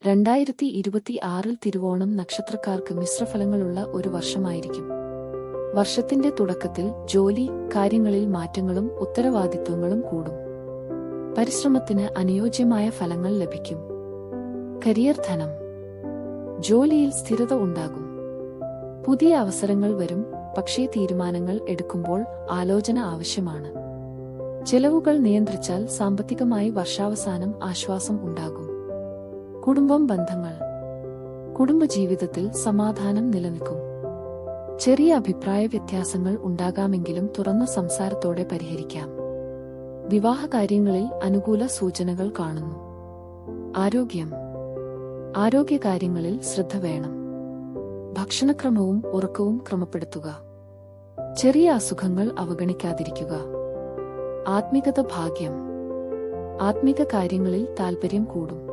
2026 തിരുവോണം നക്ഷത്രക്കാർക്ക് മിശ്രഫലങ്ങളുള്ള ഒരു വർഷമായിരിക്കും. വർഷത്തിന്റെ തുടക്കത്തിൽ ജോലി കാര്യങ്ങളിൽ മാറ്റങ്ങളും ഉത്തരവാദിത്വങ്ങളും കൂടും. പരിശ്രമത്തിന് അനുയോജ്യമായ ഫലങ്ങൾ ലഭിക്കും. കരിയർ, ധനം, ജോലിയിൽ സ്ഥിരത ഉണ്ടാകും. പുതിയ അവസരങ്ങൾ വരും, പക്ഷേ തീരുമാനങ്ങൾ എടുക്കുമ്പോൾ ആലോചന ആവശ്യമാണ്. ചെലവുകൾ നിയന്ത്രിച്ചാൽ സാമ്പത്തികമായി വർഷാവസാനം ആശ്വാസം ഉണ്ടാകും. കുടുംബം, ബന്ധങ്ങൾ, കുടുംബജീവിതത്തിൽ സമാധാനം നിലനിൽക്കും. ചെറിയ അഭിപ്രായ വ്യത്യാസങ്ങൾ ഉണ്ടാകാമെങ്കിലും തുറന്ന സംസാരത്തോടെ പരിഹരിക്കാം. വിവാഹകാര്യങ്ങളിൽ അനുകൂല സൂചനകൾ കാണുന്നു. ആരോഗ്യം, ആരോഗ്യകാര്യങ്ങളിൽ ശ്രദ്ധ വേണം. ഭക്ഷണക്രമവും ഉറക്കവും ക്രമപ്പെടുത്തുക. ചെറിയ അസുഖങ്ങൾ അവഗണിക്കാതിരിക്കുക. ആത്മികത, ഭാഗ്യം, ആത്മിക കാര്യങ്ങളിൽ താൽപര്യം കൂടും.